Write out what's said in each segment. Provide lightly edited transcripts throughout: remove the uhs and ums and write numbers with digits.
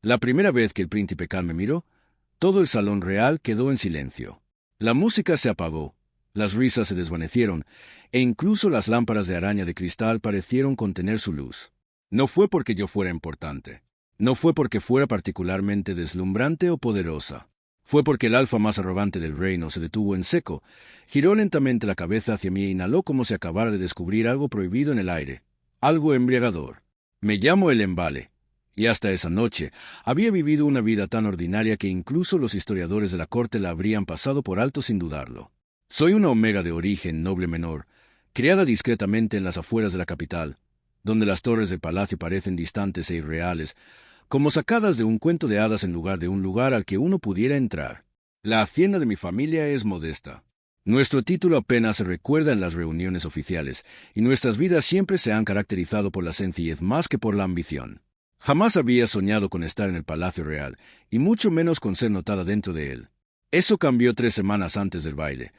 La primera vez que el príncipe Khan me miró, todo el salón real quedó en silencio. La música se apagó, las risas se desvanecieron, e incluso las lámparas de araña de cristal parecieron contener su luz. No fue porque yo fuera importante. No fue porque fuera particularmente deslumbrante o poderosa. Fue porque el alfa más arrogante del reino se detuvo en seco, giró lentamente la cabeza hacia mí e inhaló como si acabara de descubrir algo prohibido en el aire, algo embriagador. Me llamo el Embale, y hasta esa noche había vivido una vida tan ordinaria que incluso los historiadores de la corte la habrían pasado por alto sin dudarlo. Soy una omega de origen noble menor, criada discretamente en las afueras de la capital, donde las torres del palacio parecen distantes e irreales, como sacadas de un cuento de hadas en lugar de un lugar al que uno pudiera entrar. La hacienda de mi familia es modesta. Nuestro título apenas se recuerda en las reuniones oficiales, y nuestras vidas siempre se han caracterizado por la sencillez más que por la ambición. Jamás había soñado con estar en el Palacio Real, y mucho menos con ser notada dentro de él. Eso cambió 3 semanas antes del baile,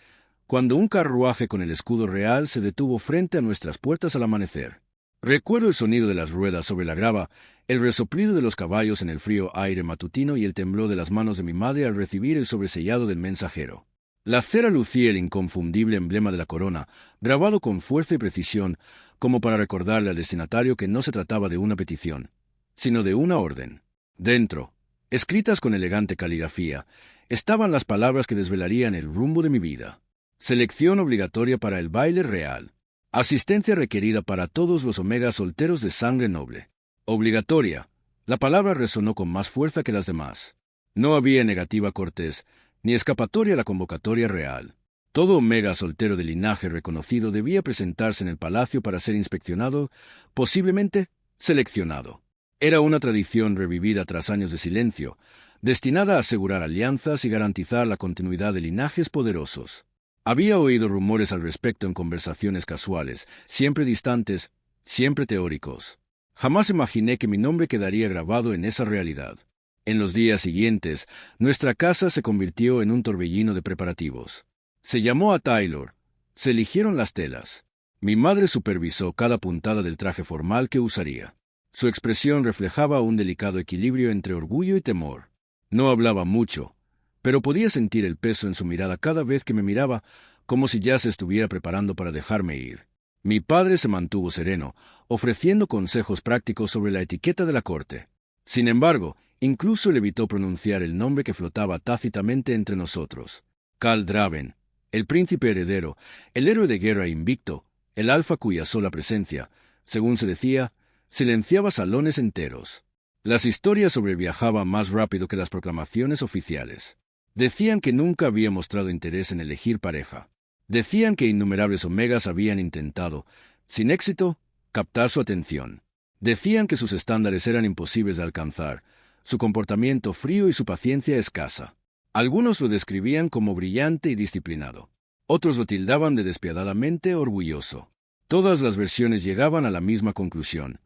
cuando un carruaje con el escudo real se detuvo frente a nuestras puertas al amanecer. Recuerdo el sonido de las ruedas sobre la grava, el resoplido de los caballos en el frío aire matutino y el temblor de las manos de mi madre al recibir el sobresellado del mensajero. La cera lucía el inconfundible emblema de la corona, grabado con fuerza y precisión, como para recordarle al destinatario que no se trataba de una petición, sino de una orden. Dentro, escritas con elegante caligrafía, estaban las palabras que desvelarían el rumbo de mi vida. Selección obligatoria para el baile real. Asistencia requerida para todos los omegas solteros de sangre noble. Obligatoria. La palabra resonó con más fuerza que las demás. No había negativa cortés, ni escapatoria a la convocatoria real. Todo omega soltero de linaje reconocido debía presentarse en el palacio para ser inspeccionado, posiblemente seleccionado. Era una tradición revivida tras años de silencio, destinada a asegurar alianzas y garantizar la continuidad de linajes poderosos. Había oído rumores al respecto en conversaciones casuales, siempre distantes, siempre teóricos. Jamás imaginé que mi nombre quedaría grabado en esa realidad. En los días siguientes, nuestra casa se convirtió en un torbellino de preparativos. Se llamó a Taylor, se eligieron las telas. Mi madre supervisó cada puntada del traje formal que usaría. Su expresión reflejaba un delicado equilibrio entre orgullo y temor. No hablaba mucho, pero podía sentir el peso en su mirada cada vez que me miraba, como si ya se estuviera preparando para dejarme ir. Mi padre se mantuvo sereno, ofreciendo consejos prácticos sobre la etiqueta de la corte. Sin embargo, incluso le evitó pronunciar el nombre que flotaba tácitamente entre nosotros. Cal Draven, el príncipe heredero, el héroe de guerra invicto, el alfa cuya sola presencia, según se decía, silenciaba salones enteros. Las historias sobreviajaban más rápido que las proclamaciones oficiales. Decían que nunca había mostrado interés en elegir pareja. Decían que innumerables omegas habían intentado, sin éxito, captar su atención. Decían que sus estándares eran imposibles de alcanzar, su comportamiento frío y su paciencia escasa. Algunos lo describían como brillante y disciplinado. Otros lo tildaban de despiadadamente orgulloso. Todas las versiones llegaban a la misma conclusión.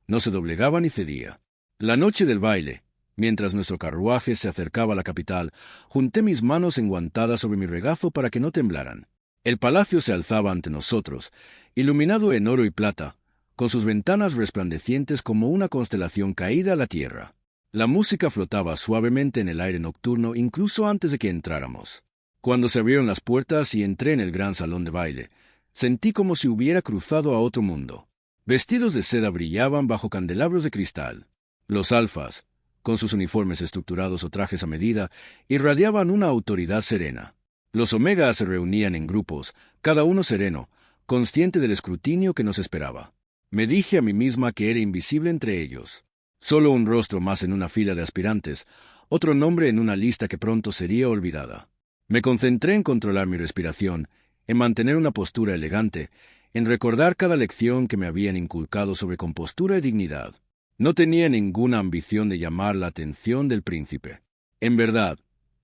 No se doblegaba ni cedía. La noche del baile, mientras nuestro carruaje se acercaba a la capital, junté mis manos enguantadas sobre mi regazo para que no temblaran. El palacio se alzaba ante nosotros, iluminado en oro y plata, con sus ventanas resplandecientes como una constelación caída a la tierra. La música flotaba suavemente en el aire nocturno incluso antes de que entráramos. Cuando se abrieron las puertas y entré en el gran salón de baile, sentí como si hubiera cruzado a otro mundo. Vestidos de seda brillaban bajo candelabros de cristal. Los alfas, con sus uniformes estructurados o trajes a medida, irradiaban una autoridad serena. Los omegas se reunían en grupos, cada uno sereno, consciente del escrutinio que nos esperaba. Me dije a mí misma que era invisible entre ellos. Solo un rostro más en una fila de aspirantes, otro nombre en una lista que pronto sería olvidada. Me concentré en controlar mi respiración, en mantener una postura elegante, en recordar cada lección que me habían inculcado sobre compostura y dignidad. No tenía ninguna ambición de llamar la atención del príncipe. En verdad,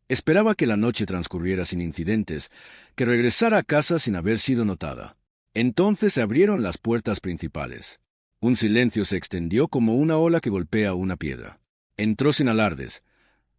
esperaba que la noche transcurriera sin incidentes, que regresara a casa sin haber sido notada. Entonces se abrieron las puertas principales. Un silencio se extendió como una ola que golpea una piedra. Entró sin alardes,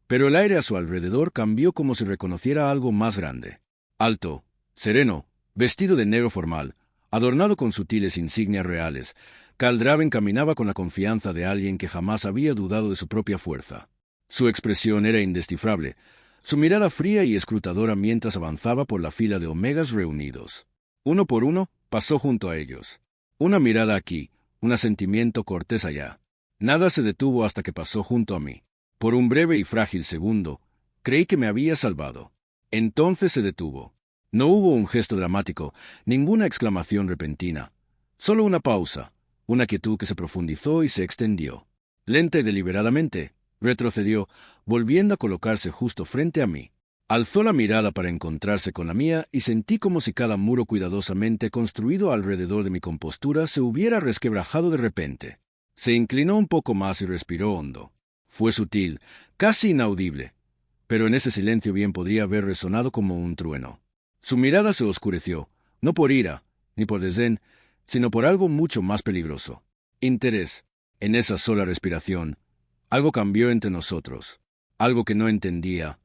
pero el aire a su alrededor cambió como si reconociera algo más grande. Alto, sereno, vestido de negro formal, adornado con sutiles insignias reales, Karl Draven caminaba con la confianza de alguien que jamás había dudado de su propia fuerza. Su expresión era indescifrable, su mirada fría y escrutadora mientras avanzaba por la fila de omegas reunidos. Uno por uno, pasó junto a ellos. Una mirada aquí, un asentimiento cortés allá. Nada se detuvo hasta que pasó junto a mí. Por un breve y frágil segundo, creí que me había salvado. Entonces se detuvo. No hubo un gesto dramático, ninguna exclamación repentina. Solo una pausa, una quietud que se profundizó y se extendió. Lenta y deliberadamente, retrocedió, volviendo a colocarse justo frente a mí. Alzó la mirada para encontrarse con la mía y sentí como si cada muro cuidadosamente construido alrededor de mi compostura se hubiera resquebrajado de repente. Se inclinó un poco más y respiró hondo. Fue sutil, casi inaudible, pero en ese silencio bien podría haber resonado como un trueno. Su mirada se oscureció, no por ira, ni por desdén, sino por algo mucho más peligroso. Interés. En esa sola respiración, algo cambió entre nosotros, algo que no entendía,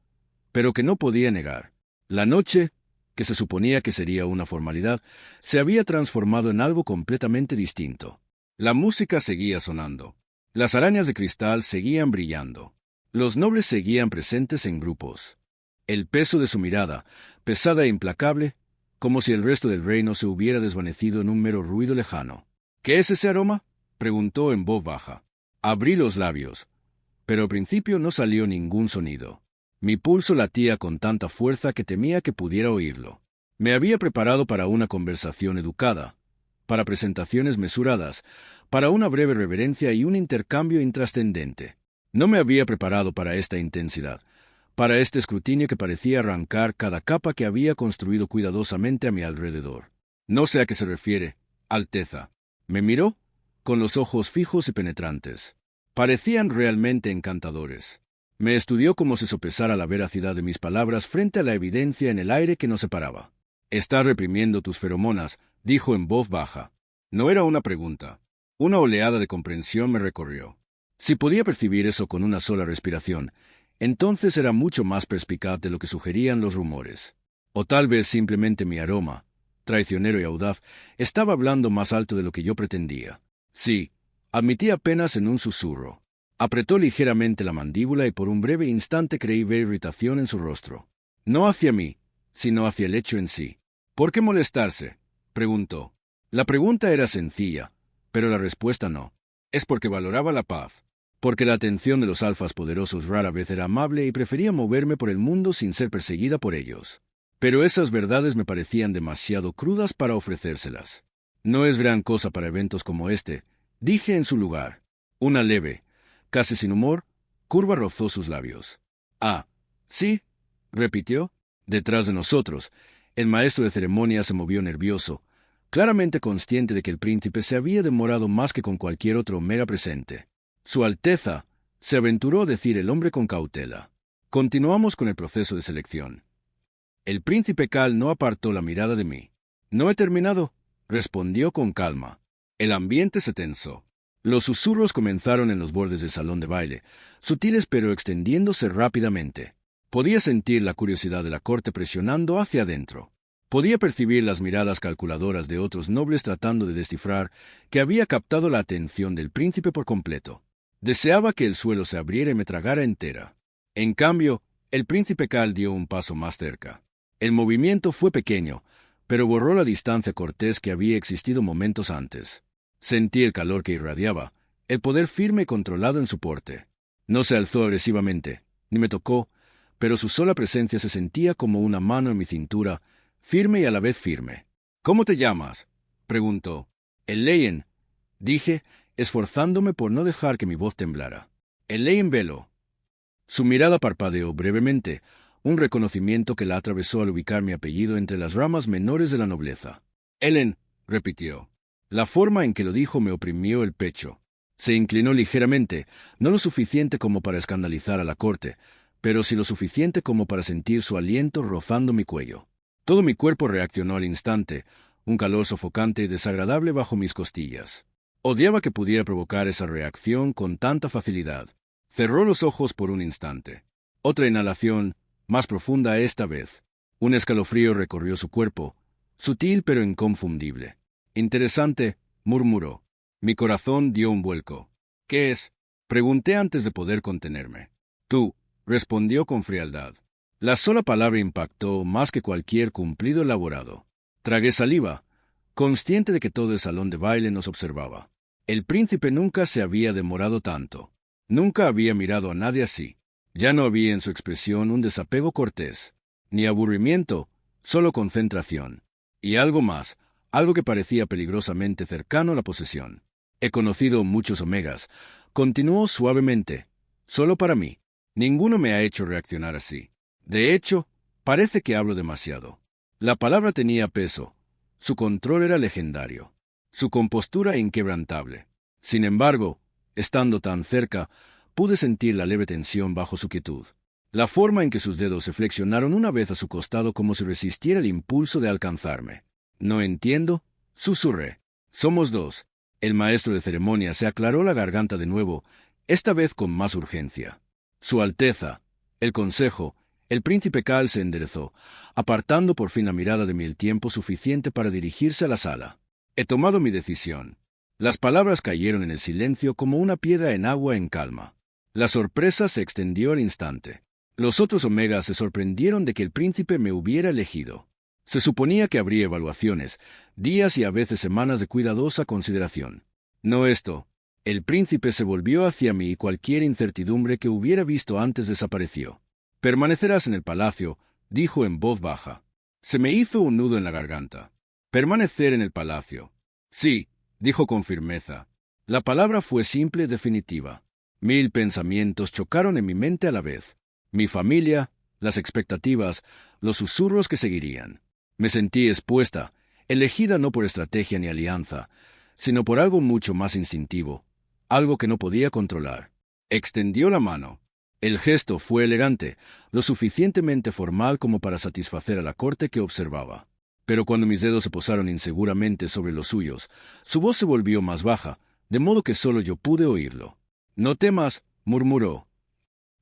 pero que no podía negar. La noche, que se suponía que sería una formalidad, se había transformado en algo completamente distinto. La música seguía sonando. Las arañas de cristal seguían brillando. Los nobles seguían presentes en grupos. El peso de su mirada, pesada e implacable, como si el resto del reino se hubiera desvanecido en un mero ruido lejano. ¿Qué es ese aroma?, preguntó en voz baja. Abrí los labios, pero al principio no salió ningún sonido. Mi pulso latía con tanta fuerza que temía que pudiera oírlo. Me había preparado para una conversación educada, para presentaciones mesuradas, para una breve reverencia y un intercambio intrascendente. No me había preparado para esta intensidad, para este escrutinio que parecía arrancar cada capa que había construido cuidadosamente a mi alrededor. No sé a qué se refiere, Alteza. Me miró, con los ojos fijos y penetrantes. Parecían realmente encantadores. Me estudió como si sopesara la veracidad de mis palabras frente a la evidencia en el aire que nos separaba. «Estás reprimiendo tus feromonas», dijo en voz baja. No era una pregunta. Una oleada de comprensión me recorrió. Si podía percibir eso con una sola respiración, entonces era mucho más perspicaz de lo que sugerían los rumores. O tal vez simplemente mi aroma, traicionero y audaz, estaba hablando más alto de lo que yo pretendía. Sí, admití apenas en un susurro. Apretó ligeramente la mandíbula y por un breve instante creí ver irritación en su rostro. No hacia mí, sino hacia el hecho en sí. «¿Por qué molestarse?», preguntó. La pregunta era sencilla, pero la respuesta no. Es porque valoraba la paz, porque la atención de los alfas poderosos rara vez era amable y prefería moverme por el mundo sin ser perseguida por ellos. Pero esas verdades me parecían demasiado crudas para ofrecérselas. «No es gran cosa para eventos como este», dije en su lugar. Una leve, casi sin humor, curva rozó sus labios. «Ah, sí», repitió. Detrás de nosotros, el maestro de ceremonias se movió nervioso, claramente consciente de que el príncipe se había demorado más que con cualquier otro mera presente. «Su Alteza», se aventuró a decir el hombre con cautela. Continuamos con el proceso de selección. El príncipe Karl no apartó la mirada de mí. «No he terminado», respondió con calma. El ambiente se tensó. Los susurros comenzaron en los bordes del salón de baile, sutiles pero extendiéndose rápidamente. Podía sentir la curiosidad de la corte presionando hacia adentro. Podía percibir las miradas calculadoras de otros nobles tratando de descifrar que había captado la atención del príncipe por completo. Deseaba que el suelo se abriera y me tragara entera. En cambio, el príncipe Karl dio un paso más cerca. El movimiento fue pequeño, pero borró la distancia cortés que había existido momentos antes. Sentí el calor que irradiaba, el poder firme y controlado en su porte. No se alzó agresivamente, ni me tocó, pero su sola presencia se sentía como una mano en mi cintura, firme y a la vez firme. «¿Cómo te llamas?», preguntó. «El Leyen», dije, esforzándome por no dejar que mi voz temblara. «El Leyen Velo». Su mirada parpadeó brevemente, un reconocimiento que la atravesó al ubicar mi apellido entre las ramas menores de la nobleza. «Ellen», repitió. La forma en que lo dijo me oprimió el pecho. Se inclinó ligeramente, no lo suficiente como para escandalizar a la corte, pero sí lo suficiente como para sentir su aliento rozando mi cuello. Todo mi cuerpo reaccionó al instante, un calor sofocante y desagradable bajo mis costillas. Odiaba que pudiera provocar esa reacción con tanta facilidad. Cerró los ojos por un instante. Otra inhalación, más profunda esta vez. Un escalofrío recorrió su cuerpo, sutil pero inconfundible. «Interesante», murmuró. Mi corazón dio un vuelco. ¿Qué es? Pregunté antes de poder contenerme. Tú, respondió con frialdad. La sola palabra impactó más que cualquier cumplido elaborado. Tragué saliva, consciente de que todo el salón de baile nos observaba. El príncipe nunca se había demorado tanto. Nunca había mirado a nadie así. Ya no había en su expresión un desapego cortés, ni aburrimiento, solo concentración. Y algo más, algo que parecía peligrosamente cercano a la posesión. He conocido muchos omegas, continuó suavemente, solo para mí. Ninguno me ha hecho reaccionar así. De hecho, parece que hablo demasiado. La palabra tenía peso. Su control era legendario. Su compostura inquebrantable. Sin embargo, estando tan cerca, pude sentir la leve tensión bajo su quietud. La forma en que sus dedos se flexionaron una vez a su costado como si resistiera el impulso de alcanzarme. No entiendo, susurré. Somos dos. El maestro de ceremonia se aclaró la garganta de nuevo, esta vez con más urgencia. Su Alteza, el consejo, el príncipe Cal se enderezó, apartando por fin la mirada de mí el tiempo suficiente para dirigirse a la sala. He tomado mi decisión. Las palabras cayeron en el silencio como una piedra en agua en calma. La sorpresa se extendió al instante. Los otros omegas se sorprendieron de que el príncipe me hubiera elegido. Se suponía que habría evaluaciones, días y a veces semanas de cuidadosa consideración. No esto. El príncipe se volvió hacia mí y cualquier incertidumbre que hubiera visto antes desapareció. «Permanecerás en el palacio», dijo en voz baja. Se me hizo un nudo en la garganta. «Permanecer en el palacio». «Sí», dijo con firmeza. La palabra fue simple y definitiva. 1000 pensamientos chocaron en mi mente a la vez. Mi familia, las expectativas, los susurros que seguirían. Me sentí expuesta, elegida no por estrategia ni alianza, sino por algo mucho más instintivo, algo que no podía controlar. Extendió la mano. El gesto fue elegante, lo suficientemente formal como para satisfacer a la corte que observaba. Pero cuando mis dedos se posaron inseguramente sobre los suyos, su voz se volvió más baja, de modo que solo yo pude oírlo. «No temas», murmuró.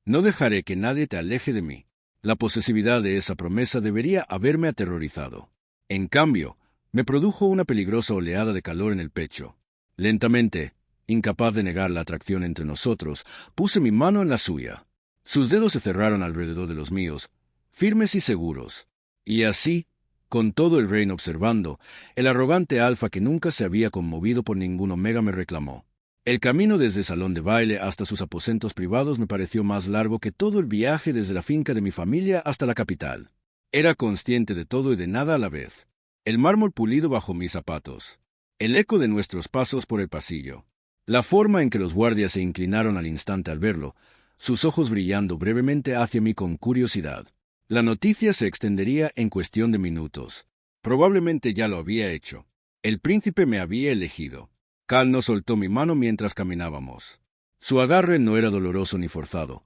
«No dejaré que nadie te aleje de mí». La posesividad de esa promesa debería haberme aterrorizado. En cambio, me produjo una peligrosa oleada de calor en el pecho. Lentamente, incapaz de negar la atracción entre nosotros, puse mi mano en la suya. Sus dedos se cerraron alrededor de los míos, firmes y seguros. Y así, con todo el reino observando, el arrogante alfa que nunca se había conmovido por ningún omega me reclamó. El camino desde el salón de baile hasta sus aposentos privados me pareció más largo que todo el viaje desde la finca de mi familia hasta la capital. Era consciente de todo y de nada a la vez. El mármol pulido bajo mis zapatos. El eco de nuestros pasos por el pasillo. La forma en que los guardias se inclinaron al instante al verlo, sus ojos brillando brevemente hacia mí con curiosidad. La noticia se extendería en cuestión de minutos. Probablemente ya lo había hecho. El príncipe me había elegido. Cal no soltó mi mano mientras caminábamos. Su agarre no era doloroso ni forzado,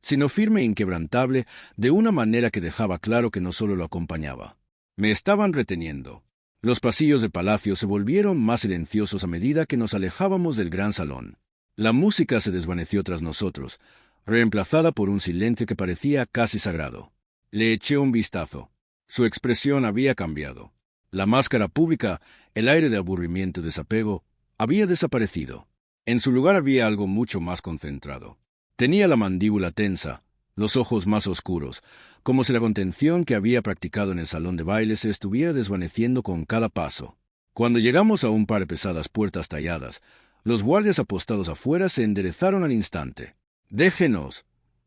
sino firme e inquebrantable, de una manera que dejaba claro que no solo lo acompañaba. Me estaban reteniendo. Los pasillos del palacio se volvieron más silenciosos a medida que nos alejábamos del gran salón. La música se desvaneció tras nosotros, reemplazada por un silencio que parecía casi sagrado. Le eché un vistazo. Su expresión había cambiado. La máscara pública, el aire de aburrimiento y desapego, había desaparecido. En su lugar había algo mucho más concentrado. Tenía la mandíbula tensa, los ojos más oscuros, como si la contención que había practicado en el salón de baile se estuviera desvaneciendo con cada paso. Cuando llegamos a un par de pesadas puertas talladas, los guardias apostados afuera se enderezaron al instante. «Déjenos»,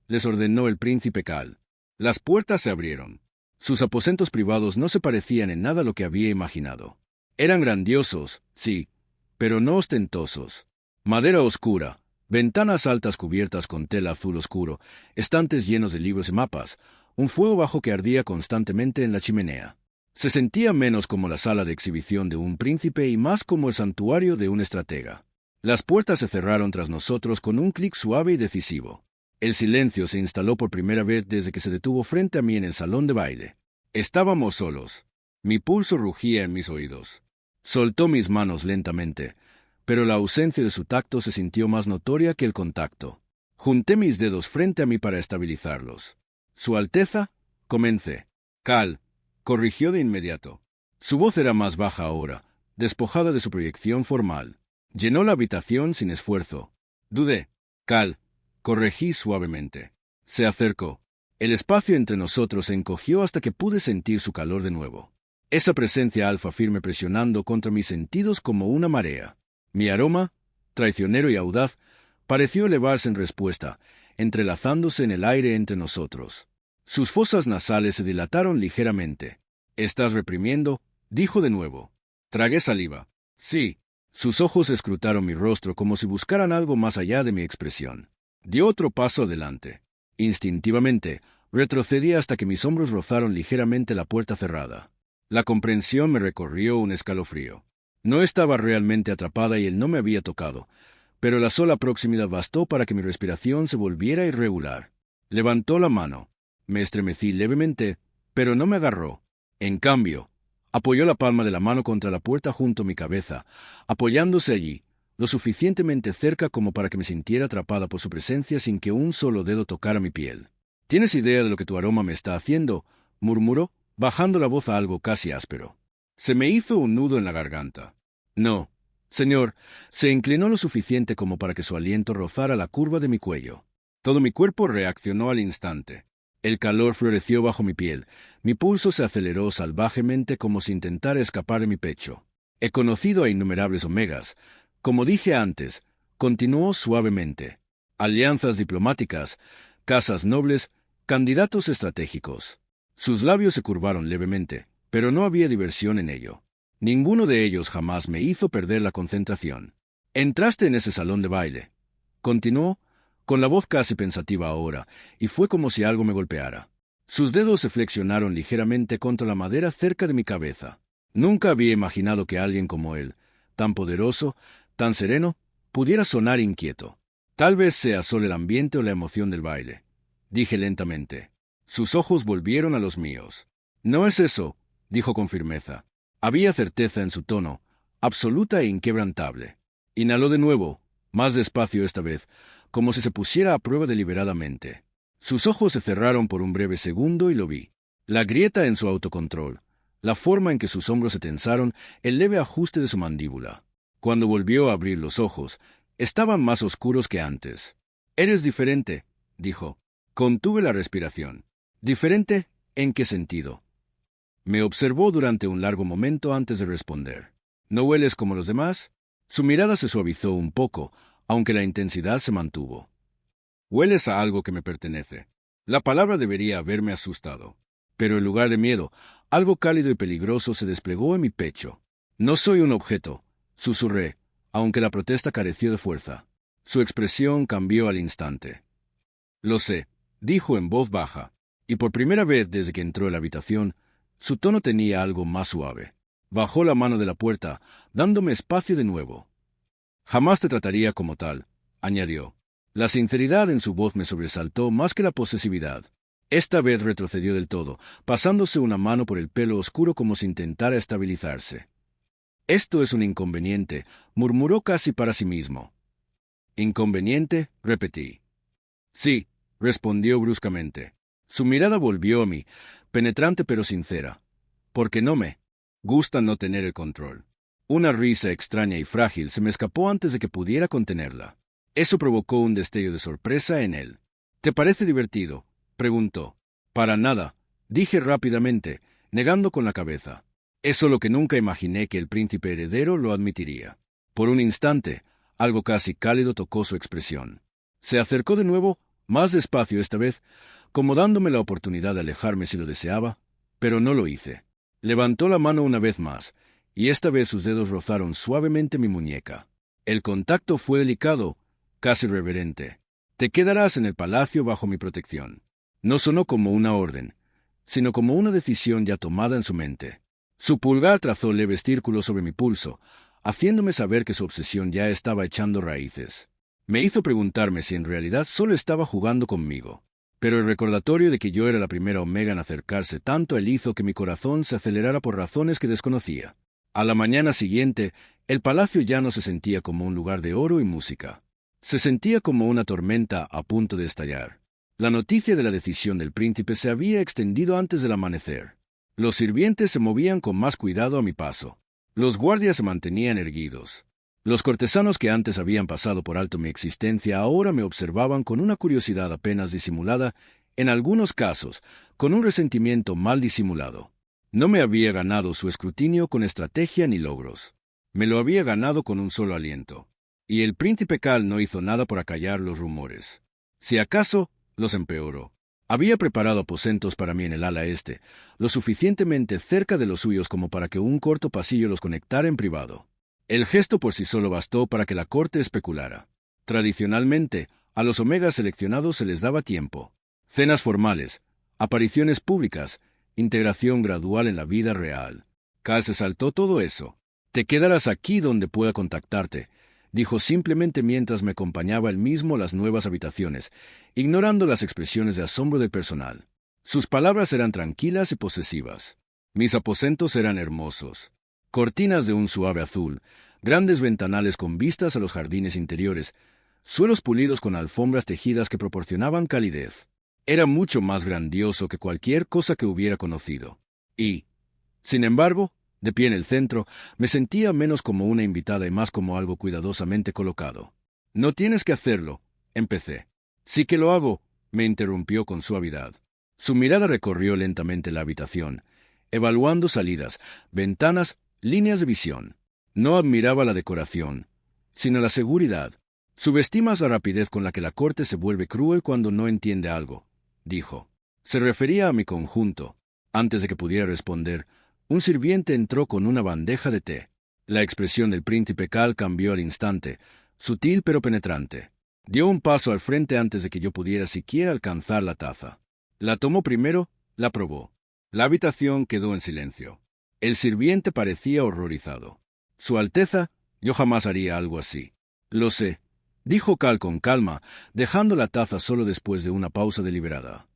les ordenó el príncipe Cal. Las puertas se abrieron. Sus aposentos privados no se parecían en nada a lo que había imaginado. Eran grandiosos, sí, pero no ostentosos. Madera oscura, ventanas altas cubiertas con tela azul oscuro, estantes llenos de libros y mapas, un fuego bajo que ardía constantemente en la chimenea. Se sentía menos como la sala de exhibición de un príncipe y más como el santuario de un estratega. Las puertas se cerraron tras nosotros con un clic suave y decisivo. El silencio se instaló por primera vez desde que se detuvo frente a mí en el salón de baile. Estábamos solos. Mi pulso rugía en mis oídos. Soltó mis manos lentamente, pero la ausencia de su tacto se sintió más notoria que el contacto. Junté mis dedos frente a mí para estabilizarlos. «Su Alteza», comencé. «Cal», corrigió de inmediato. Su voz era más baja ahora, despojada de su proyección formal. Llenó la habitación sin esfuerzo. Dudé. Cal, corregí suavemente. Se acercó. El espacio entre nosotros se encogió hasta que pude sentir su calor de nuevo. Esa presencia alfa firme presionando contra mis sentidos como una marea. Mi aroma, traicionero y audaz, pareció elevarse en respuesta, entrelazándose en el aire entre nosotros. Sus fosas nasales se dilataron ligeramente. «¿Estás reprimiendo?», dijo de nuevo. Tragué saliva. Sí. Sus ojos escrutaron mi rostro como si buscaran algo más allá de mi expresión. Dio otro paso adelante. Instintivamente, retrocedí hasta que mis hombros rozaron ligeramente la puerta cerrada. La comprensión me recorrió un escalofrío. No estaba realmente atrapada y él no me había tocado, pero la sola proximidad bastó para que mi respiración se volviera irregular. Levantó la mano. Me estremecí levemente, pero no me agarró. En cambio, apoyó la palma de la mano contra la puerta junto a mi cabeza, apoyándose allí, lo suficientemente cerca como para que me sintiera atrapada por su presencia sin que un solo dedo tocara mi piel. «¿Tienes idea de lo que tu aroma me está haciendo?», murmuró, bajando la voz a algo casi áspero. Se me hizo un nudo en la garganta. «No, señor», se inclinó lo suficiente como para que su aliento rozara la curva de mi cuello. Todo mi cuerpo reaccionó al instante. El calor floreció bajo mi piel, mi pulso se aceleró salvajemente como si intentara escapar de mi pecho. He conocido a innumerables omegas. Como dije antes, continuó suavemente. Alianzas diplomáticas, casas nobles, candidatos estratégicos. Sus labios se curvaron levemente, pero no había diversión en ello. Ninguno de ellos jamás me hizo perder la concentración. «Entraste en ese salón de baile», continuó, con la voz casi pensativa ahora, y fue como si algo me golpeara. Sus dedos se flexionaron ligeramente contra la madera cerca de mi cabeza. Nunca había imaginado que alguien como él, tan poderoso, tan sereno, pudiera sonar inquieto. «Tal vez sea solo el ambiente o la emoción del baile», dije lentamente. Sus ojos volvieron a los míos. «No es eso», dijo con firmeza. Había certeza en su tono, absoluta e inquebrantable. Inhaló de nuevo, más despacio esta vez, como si se pusiera a prueba deliberadamente. Sus ojos se cerraron por un breve segundo y lo vi. La grieta en su autocontrol, la forma en que sus hombros se tensaron, el leve ajuste de su mandíbula. Cuando volvió a abrir los ojos, estaban más oscuros que antes. «Eres diferente», dijo. Contuve la respiración. «¿Diferente? ¿En qué sentido?». Me observó durante un largo momento antes de responder. «¿No hueles como los demás?». Su mirada se suavizó un poco, aunque la intensidad se mantuvo. «Hueles a algo que me pertenece». La palabra debería haberme asustado. Pero en lugar de miedo, algo cálido y peligroso se desplegó en mi pecho. «No soy un objeto», susurré, aunque la protesta careció de fuerza. Su expresión cambió al instante. «Lo sé», dijo en voz baja, y por primera vez desde que entró en la habitación, su tono tenía algo más suave. Bajó la mano de la puerta, dándome espacio de nuevo. «Jamás te trataría como tal», añadió. La sinceridad en su voz me sobresaltó más que la posesividad. Esta vez retrocedió del todo, pasándose una mano por el pelo oscuro como si intentara estabilizarse. «Esto es un inconveniente», murmuró casi para sí mismo. «¿Inconveniente?», repetí. «Sí», respondió bruscamente. Su mirada volvió a mí, penetrante pero sincera. «Porque no me gusta no tener el control». Una risa extraña y frágil se me escapó antes de que pudiera contenerla. Eso provocó un destello de sorpresa en él. «¿Te parece divertido?», preguntó. «Para nada», dije rápidamente, negando con la cabeza. Es solo que nunca imaginé que el príncipe heredero lo admitiría. Por un instante, algo casi cálido tocó su expresión. Se acercó de nuevo, más despacio esta vez, como dándome la oportunidad de alejarme si lo deseaba, pero no lo hice. Levantó la mano una vez más, y esta vez sus dedos rozaron suavemente mi muñeca. El contacto fue delicado, casi reverente. «Te quedarás en el palacio bajo mi protección». No sonó como una orden, sino como una decisión ya tomada en su mente. Su pulgar trazó leves círculos sobre mi pulso, haciéndome saber que su obsesión ya estaba echando raíces. Me hizo preguntarme si en realidad solo estaba jugando conmigo. Pero el recordatorio de que yo era la primera omega en acercarse tanto a él hizo que mi corazón se acelerara por razones que desconocía. A la mañana siguiente, el palacio ya no se sentía como un lugar de oro y música. Se sentía como una tormenta a punto de estallar. La noticia de la decisión del príncipe se había extendido antes del amanecer. Los sirvientes se movían con más cuidado a mi paso. Los guardias se mantenían erguidos. Los cortesanos que antes habían pasado por alto mi existencia ahora me observaban con una curiosidad apenas disimulada, en algunos casos, con un resentimiento mal disimulado. No me había ganado su escrutinio con estrategia ni logros. Me lo había ganado con un solo aliento. Y el príncipe Cal no hizo nada por acallar los rumores. Si acaso, los empeoró. Había preparado aposentos para mí en el ala este, lo suficientemente cerca de los suyos como para que un corto pasillo los conectara en privado. El gesto por sí solo bastó para que la corte especulara. Tradicionalmente, a los omegas seleccionados se les daba tiempo. Cenas formales, apariciones públicas, integración gradual en la vida real. Cal se saltó todo eso. Te quedarás aquí donde pueda contactarte, dijo simplemente mientras me acompañaba él mismo a las nuevas habitaciones, ignorando las expresiones de asombro del personal. Sus palabras eran tranquilas y posesivas. Mis aposentos eran hermosos. Cortinas de un suave azul, grandes ventanales con vistas a los jardines interiores, suelos pulidos con alfombras tejidas que proporcionaban calidez. Era mucho más grandioso que cualquier cosa que hubiera conocido. Y, sin embargo, de pie en el centro, me sentía menos como una invitada y más como algo cuidadosamente colocado. «No tienes que hacerlo», empecé. «Sí que lo hago», me interrumpió con suavidad. Su mirada recorrió lentamente la habitación, evaluando salidas, ventanas, líneas de visión. No admiraba la decoración, sino la seguridad. «Subestimas la rapidez con la que la corte se vuelve cruel cuando no entiende algo», dijo. Se refería a mi conjunto. Antes de que pudiera responder, un sirviente entró con una bandeja de té. La expresión del príncipe Cal cambió al instante, sutil pero penetrante. Dio un paso al frente antes de que yo pudiera siquiera alcanzar la taza. La tomó primero, la probó. La habitación quedó en silencio. El sirviente parecía horrorizado. «Su Alteza, yo jamás haría algo así». «Lo sé», dijo Cal con calma, dejando la taza solo después de una pausa deliberada.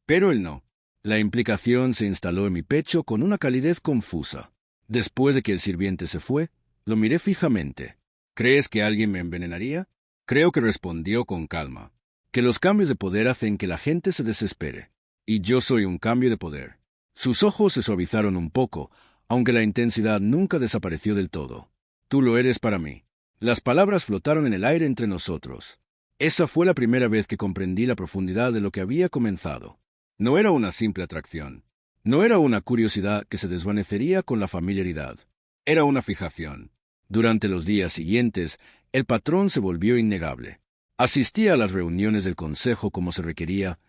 Pero él no. La implicación se instaló en mi pecho con una calidez confusa. Después de que el sirviente se fue, lo miré fijamente. «¿Crees que alguien me envenenaría?» «Creo que», respondió con calma, «que los cambios de poder hacen que la gente se desespere. Y yo soy un cambio de poder». Sus ojos se suavizaron un poco, aunque la intensidad nunca desapareció del todo. «Tú lo eres para mí». Las palabras flotaron en el aire entre nosotros. Esa fue la primera vez que comprendí la profundidad de lo que había comenzado. No era una simple atracción. No era una curiosidad que se desvanecería con la familiaridad. Era una fijación. Durante los días siguientes, el patrón se volvió innegable. Asistía a las reuniones del consejo como se requería,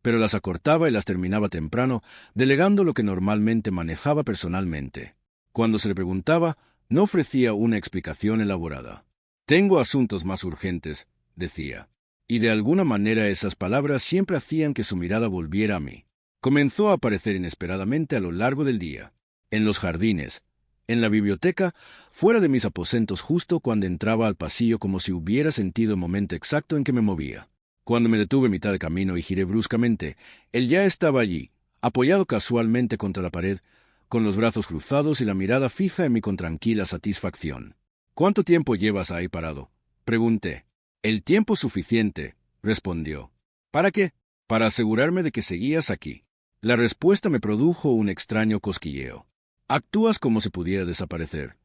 pero las acortaba y las terminaba temprano, delegando lo que normalmente manejaba personalmente. Cuando se le preguntaba, no ofrecía una explicación elaborada. «Tengo asuntos más urgentes», decía. Y de alguna manera esas palabras siempre hacían que su mirada volviera a mí. Comenzó a aparecer inesperadamente a lo largo del día. En los jardines, en la biblioteca, fuera de mis aposentos justo cuando entraba al pasillo como si hubiera sentido el momento exacto en que me movía. Cuando me detuve a mitad de camino y giré bruscamente, él ya estaba allí, apoyado casualmente contra la pared, con los brazos cruzados y la mirada fija en mí con tranquila satisfacción. «¿Cuánto tiempo llevas ahí parado?», pregunté. «El tiempo suficiente», respondió. «¿Para qué?». «Para asegurarme de que seguías aquí». La respuesta me produjo un extraño cosquilleo. «Actúas como si pudiera desaparecer»,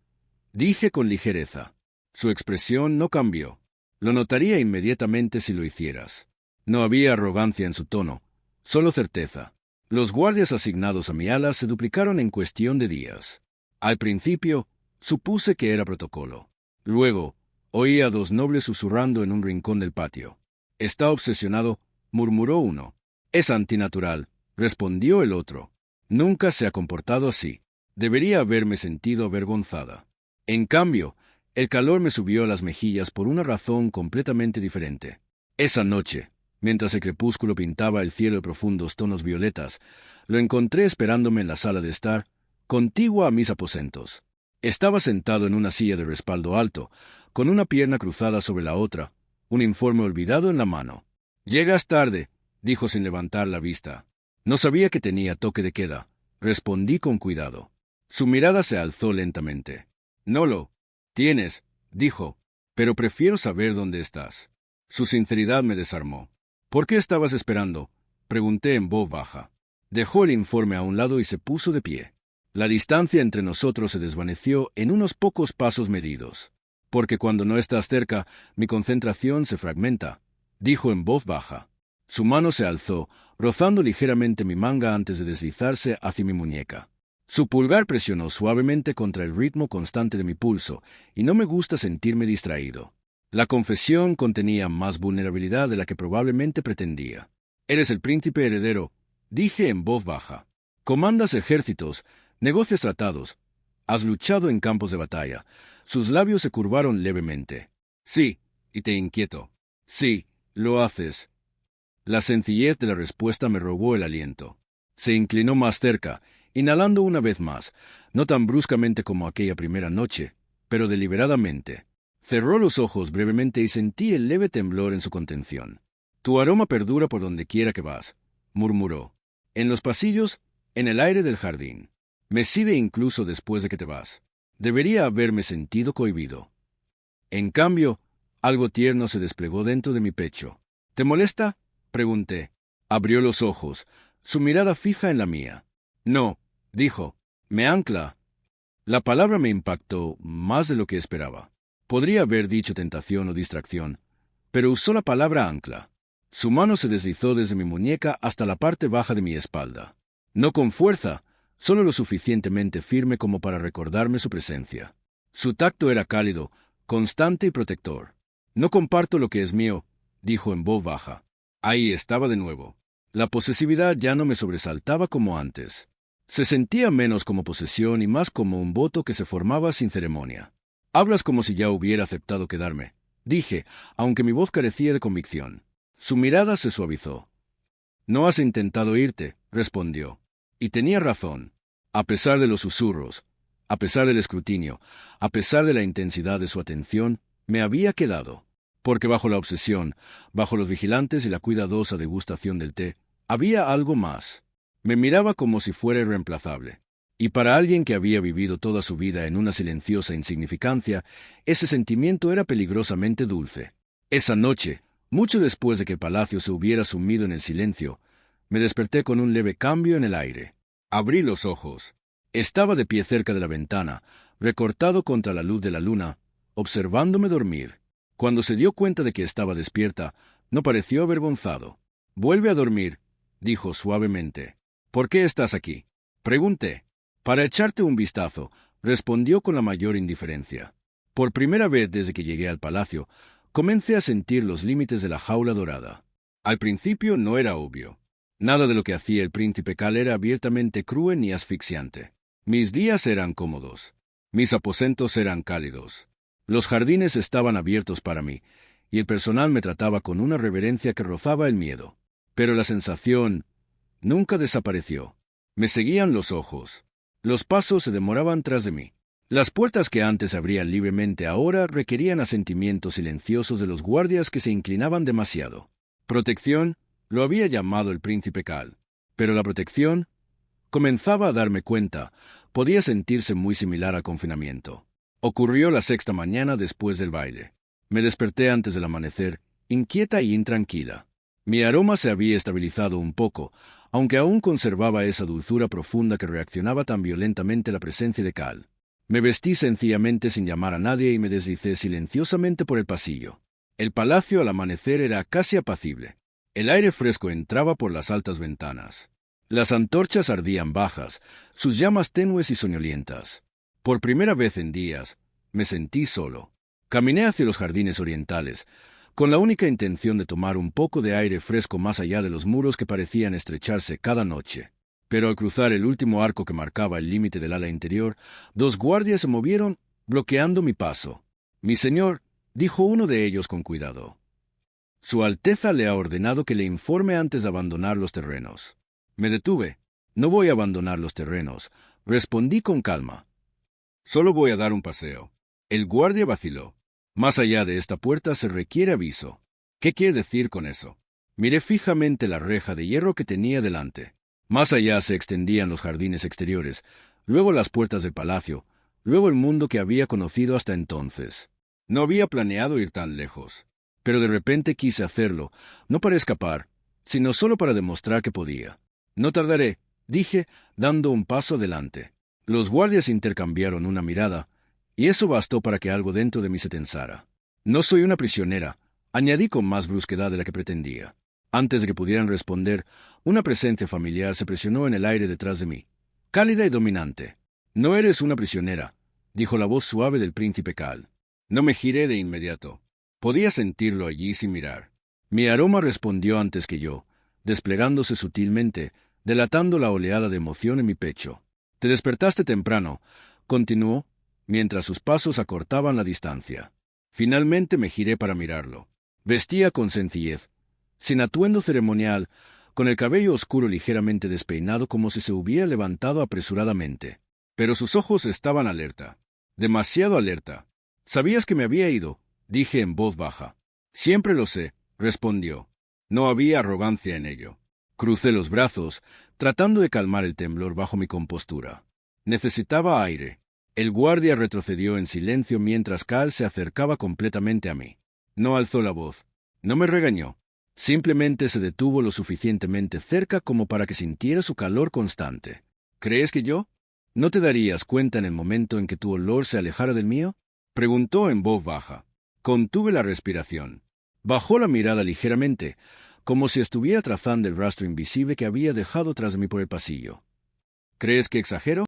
dije con ligereza. Su expresión no cambió. «Lo notaría inmediatamente si lo hicieras». No había arrogancia en su tono, solo certeza. Los guardias asignados a mi ala se duplicaron en cuestión de días. Al principio, supuse que era protocolo. Luego, oí a dos nobles susurrando en un rincón del patio. «Está obsesionado», murmuró uno. «Es antinatural», respondió el otro. «Nunca se ha comportado así. Debería haberme sentido avergonzada». En cambio, el calor me subió a las mejillas por una razón completamente diferente. Esa noche, mientras el crepúsculo pintaba el cielo de profundos tonos violetas, lo encontré esperándome en la sala de estar, contigua a mis aposentos. Estaba sentado en una silla de respaldo alto, con una pierna cruzada sobre la otra, un informe olvidado en la mano. «Llegas tarde», dijo sin levantar la vista. «No sabía que tenía toque de queda», respondí con cuidado. Su mirada se alzó lentamente. «No lo tienes», dijo, «pero prefiero saber dónde estás». Su sinceridad me desarmó. «¿Por qué estabas esperando?», pregunté en voz baja. Dejó el informe a un lado y se puso de pie. La distancia entre nosotros se desvaneció en unos pocos pasos medidos. porque cuando no estás cerca, mi concentración se fragmenta, dijo en voz baja. Su mano se alzó, rozando ligeramente mi manga antes de deslizarse hacia mi muñeca. Su pulgar presionó suavemente contra el ritmo constante de mi pulso, y no me gusta sentirme distraído. La confesión contenía más vulnerabilidad de la que probablemente pretendía. Eres el príncipe heredero, dije en voz baja. Comandas ejércitos, negocias tratados. Has luchado en campos de batalla. Sus labios se curvaron levemente. Sí, y te inquieto. Sí, lo haces. La sencillez de la respuesta me robó el aliento. Se inclinó más cerca, inhalando una vez más, no tan bruscamente como aquella primera noche, pero deliberadamente. Cerró los ojos brevemente y sentí el leve temblor en su contención. Tu aroma perdura por donde quiera que vas, murmuró. En los pasillos, en el aire del jardín. Me sigue incluso después de que te vas. Debería haberme sentido cohibido. En cambio, algo tierno se desplegó dentro de mi pecho. ¿Te molesta?, pregunté. Abrió los ojos, su mirada fija en la mía. No, dijo. Me ancla. La palabra me impactó más de lo que esperaba. Podría haber dicho tentación o distracción, pero usó la palabra ancla. Su mano se deslizó desde mi muñeca hasta la parte baja de mi espalda. No con fuerza, solo lo suficientemente firme como para recordarme su presencia. Su tacto era cálido, constante y protector. No comparto lo que es mío, dijo en voz baja. Ahí estaba de nuevo. La posesividad ya no me sobresaltaba como antes. Se sentía menos como posesión y más como un voto que se formaba sin ceremonia. Hablas como si ya hubiera aceptado quedarme, dije, aunque mi voz carecía de convicción. Su mirada se suavizó. No has intentado irte, respondió. Y tenía razón. A pesar de los susurros, a pesar del escrutinio, a pesar de la intensidad de su atención, me había quedado. Porque bajo la obsesión, bajo los vigilantes y la cuidadosa degustación del té, había algo más. Me miraba como si fuera irreemplazable. Y para alguien que había vivido toda su vida en una silenciosa insignificancia, ese sentimiento era peligrosamente dulce. Esa noche, mucho después de que el palacio se hubiera sumido en el silencio, me desperté con un leve cambio en el aire. Abrí los ojos. Estaba de pie cerca de la ventana, recortado contra la luz de la luna, observándome dormir. Cuando se dio cuenta de que estaba despierta, no pareció avergonzado. «Vuelve a dormir», dijo suavemente. «¿Por qué estás aquí?», pregunté. «Para echarte un vistazo», respondió con la mayor indiferencia. Por primera vez desde que llegué al palacio, comencé a sentir los límites de la jaula dorada. Al principio no era obvio. Nada de lo que hacía el príncipe Cal era abiertamente cruel ni asfixiante. Mis días eran cómodos. Mis aposentos eran cálidos. Los jardines estaban abiertos para mí, y el personal me trataba con una reverencia que rozaba el miedo. Pero la sensación nunca desapareció. Me seguían los ojos. Los pasos se demoraban tras de mí. Las puertas que antes abrían libremente ahora requerían asentimientos silenciosos de los guardias que se inclinaban demasiado. Protección, lo había llamado el príncipe Cal. Pero la protección, comenzaba a darme cuenta, podía sentirse muy similar al confinamiento. Ocurrió la sexta mañana después del baile. Me desperté antes del amanecer, inquieta y intranquila. Mi aroma se había estabilizado un poco, aunque aún conservaba esa dulzura profunda que reaccionaba tan violentamente a la presencia de Cal. Me vestí sencillamente sin llamar a nadie y me deslicé silenciosamente por el pasillo. El palacio al amanecer era casi apacible. El aire fresco entraba por las altas ventanas. Las antorchas ardían bajas, sus llamas tenues y soñolientas. Por primera vez en días, me sentí solo. Caminé hacia los jardines orientales, con la única intención de tomar un poco de aire fresco más allá de los muros que parecían estrecharse cada noche. Pero al cruzar el último arco que marcaba el límite del ala interior, dos guardias se movieron, bloqueando mi paso. «Mi señor», dijo uno de ellos con cuidado. «Su Alteza le ha ordenado que le informe antes de abandonar los terrenos». Me detuve. «No voy a abandonar los terrenos», respondí con calma. «Solo voy a dar un paseo». El guardia vaciló. «Más allá de esta puerta se requiere aviso». «¿Qué quiere decir con eso?». Miré fijamente la reja de hierro que tenía delante. Más allá se extendían los jardines exteriores, luego las puertas del palacio, luego el mundo que había conocido hasta entonces. No había planeado ir tan lejos, pero de repente quise hacerlo, no para escapar, sino solo para demostrar que podía. «No tardaré», dije, dando un paso adelante. Los guardias intercambiaron una mirada, y eso bastó para que algo dentro de mí se tensara. «No soy una prisionera», añadí con más brusquedad de la que pretendía. Antes de que pudieran responder, una presencia familiar se presionó en el aire detrás de mí, cálida y dominante. «No eres una prisionera», dijo la voz suave del príncipe Cal. No me giré de inmediato. Podía sentirlo allí sin mirar. Mi aroma respondió antes que yo, desplegándose sutilmente, delatando la oleada de emoción en mi pecho. «Te despertaste temprano», continuó, mientras sus pasos acortaban la distancia. Finalmente me giré para mirarlo. Vestía con sencillez, sin atuendo ceremonial, con el cabello oscuro ligeramente despeinado como si se hubiera levantado apresuradamente. Pero sus ojos estaban alerta. Demasiado alerta. «¿Sabías que me había ido?», dije en voz baja. «Siempre lo sé», respondió. No había arrogancia en ello. Crucé los brazos, tratando de calmar el temblor bajo mi compostura. Necesitaba aire. El guardia retrocedió en silencio mientras Cal se acercaba completamente a mí. No alzó la voz. No me regañó. Simplemente se detuvo lo suficientemente cerca como para que sintiera su calor constante. «¿Crees que yo? ¿No te darías cuenta en el momento en que tu olor se alejara del mío?», preguntó en voz baja. Contuve la respiración. Bajó la mirada ligeramente, como si estuviera trazando el rastro invisible que había dejado tras de mí por el pasillo. «¿Crees que exagero?»,